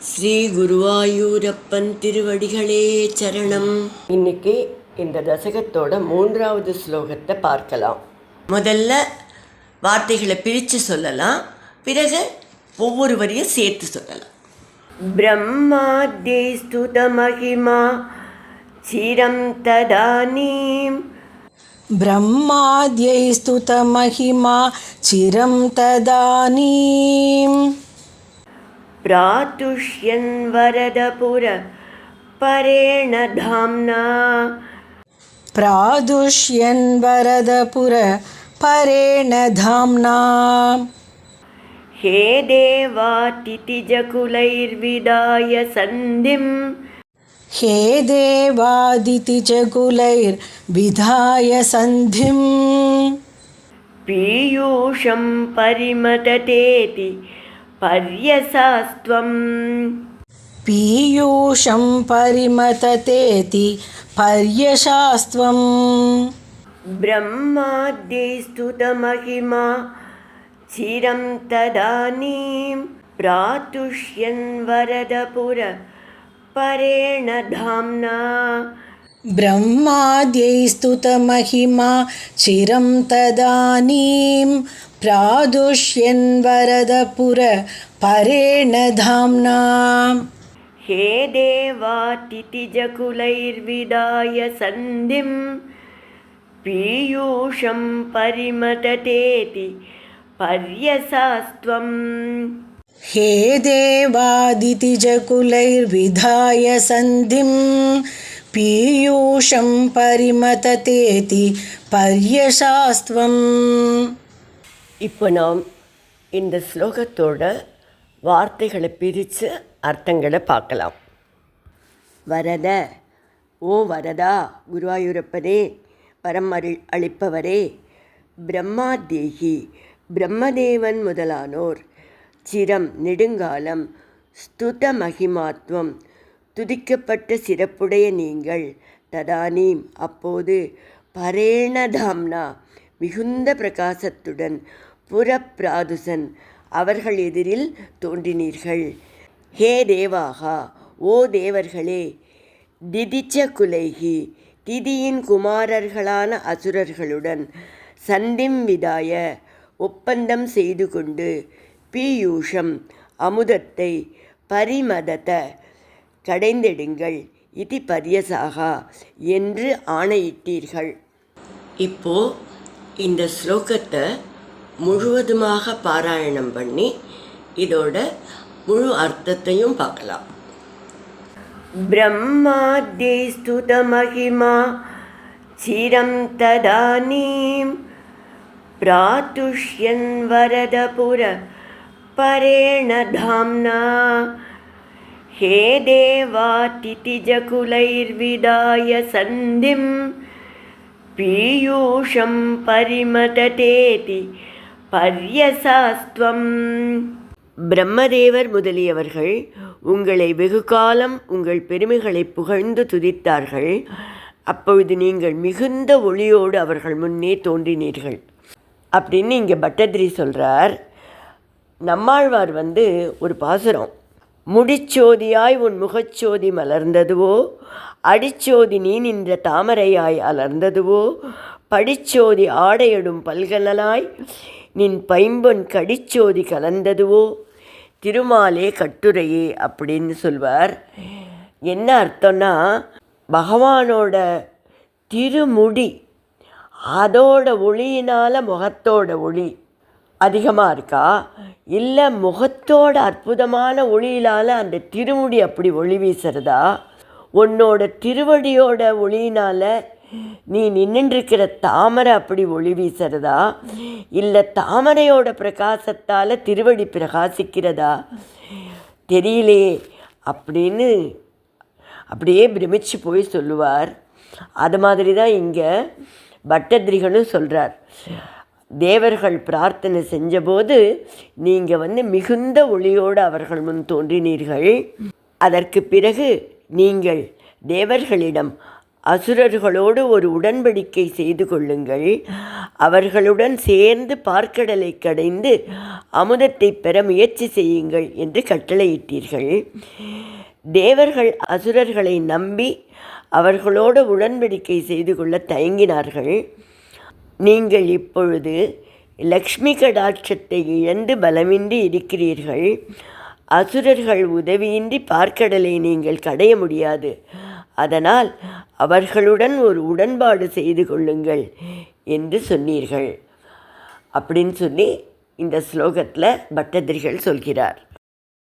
ஸ்ரீ குருவாயூரப்பன் திருவடிகளே சரணம். இன்னைக்கு இந்த தசகத்தோட 3வது ஸ்லோகத்தை பார்க்கலாம். முதல்ல வார்த்தைகளை பிரித்து சொல்லலாம், பிறகு ஒவ்வொரு வரியும் சேர்த்து சொல்லலாம். பிரம்மாத்யை ஸ்துத மகிமா சிரம் ததானீம். பிரம்மாத்யை ஸ்துத மகிமா சிரம் ததானீம். பிராதுஷ்யன் வரதபுர பரேண தாம்னா. பிராதுஷ்யன் வரதபுர பரேண தாம்னா. ஹே தேவாதிதிஜகுலைர்விதாய சந்திம். ஹே தேவாதிதிஜகுலைர்விதாய சந்திம். பீயூஷம் பரிமததேதி பர்யசாஸ்த்வம். பீயூஷம் பரிமததேதி பர்யசாஸ்த்வம். பிரம்மாத்யை ஸ்துத மகிமா சிரம் ததானீம். பிராதுஷ்யன் வரதபுர பரேண தாம்னா. பிரம்மாத்யை ஸ்துத மகிமா சிரம் ததானீம். பிராதுஷ்யன் வரதபுர பரேண தாம்னா. ஹே தேவாதிதிஜகுலைர்விதாய சந்திம். பீயூஷம் பரிமததேதி பர்யசாஸ்த்வம். ஹே தேவாதிதிஜகுலைர்விதாய சந்திம். பீயூஷம் பரிமததேதி பர்யசாஸ்த்வம். இப்போ நாம் இந்த ஸ்லோகத்தோட வார்த்தைகளை பிரித்து அர்த்தங்களை பார்க்கலாம். வரத, ஓ வரதா, குருவாயூரப்பனே, வரம் அளிப்பவரே. பிரம்மாதேகி, பிரம்மதேவன் முதலானோர். சிரம், நெடுங்காலம். ஸ்துத மகிமாத்வம், துதிக்கப்பட்ட சிறப்புடைய நீங்கள். ததானீம், அப்போது. பரேண தாம்னா, மிகுந்த பிரகாசத்துடன். புறப்பிராதுசன், அவர்கள் எதிரில் தோன்றினீர்கள். ஹே தேவாகா, ஓ தேவர்களே. திதிச்ச குலைகி, திதியின் குமாரர்களான அசுரர்களுடன். சந்திம் விதாய, ஒப்பந்தம் செய்து கொண்டு. பீயூஷம், அமுதத்தை. பரிமதத, கடைந்தெடுங்கள். இது பரியசாகா, என்று ஆணையிட்டீர்கள். இப்போ இந்த ஸ்லோகத்தை முழுவதுமாக பாராயணம் பண்ணி இதோட முழு அர்த்தத்தையும் பார்க்கலாம். பிரம்மாத்யை ஸ்துத மகிமா சிரம் ததானீம். பிராதுஷ்யன் வரதபுர பரேண தாம்னா. ஹே தேவாதிதிஜகுலைர்விதாய சந்திம். பீயூஷம் பரிமததேதி பர்யசாஸ்த்வம். பிரம்மதேவர் முதலியவர்கள் உங்களை வெகு காலம் உங்கள் பெருமைகளை புகழ்ந்து துதித்தார்கள். அப்பொழுது நீங்கள் மிகுந்த ஒளியோடு அவர்கள் முன்னே தோன்றினீர்கள் அப்படின்னு இங்கே பட்டதிரி சொல்கிறார். நம்மாழ்வார் ஒரு பாசுரம், முடிச்சோதியாய் உன் முகச்சோதி மலர்ந்ததுவோ, அடிச்சோதி நீ நின்ற தாமரையாய் அலர்ந்ததுவோ, படிச்சோதி ஆடையடும் பல்கலனாய் நின் பைம்பொன் கடிச்சோதி கலந்ததுவோ, திருமாலே கட்டுரையே அப்படின்னு சொல்வார். என்ன அர்த்தம்னா, பகவானோட திருமுடி அதோட ஒளியினால் முகத்தோட ஒளி அதிகமாக இருக்கா, இல்லை முகத்தோட அற்புதமான ஒளியினால் அந்த திருமுடி அப்படி ஒளி வீசுறதா, உன்னோட திருவடியோட ஒளியினால் நீ நின்றுருக்கிற தாமரை அப்படி ஒளி வீசுறதா, இல்லை தாமரையோட பிரகாசத்தால் திருவடி பிரகாசிக்கிறதா தெரியலையே அப்படின்னு அப்படியே பிரமிச்சு போய் சொல்லுவார். அது மாதிரி தான் இங்கே பட்டதிரிகளும் சொல்கிறார். தேவர்கள் பிரார்த்தனை செஞ்சபோது நீங்கள் மிகுந்த ஒளியோடு அவர்கள் முன் தோன்றினீர்கள். அதற்கு பிறகு நீங்கள் தேவர்களிடம் அசுரர்களோடு ஒரு உடன்படிக்கை செய்து கொள்ளுங்கள். அவர்களுடன் சேர்ந்து பார்க்கடலை கடைந்து அமுதத்தை பெற முயற்சி செய்யுங்கள் என்று கட்டளையிட்டீர்கள். தேவர்கள் அசுரர்களை நம்பி அவர்களோடு உடன்படிக்கை செய்து கொள்ள தயங்கினார்கள். நீங்கள் இப்பொழுது லக்ஷ்மி கடாட்சத்தை இழந்து பலமின்றி இருக்கிறீர்கள். அசுரர்கள் உதவியின்றி பார்க்கடலை நீங்கள் கடைய முடியாது. அதனால் அவர்களுடன் ஒரு உடன்பாடு செய்து கொள்ளுங்கள் என்று சொன்னீர்கள் அப்படின்னு சொல்லி இந்த ஸ்லோகத்தில் பட்டதிரிகள் சொல்கிறார்.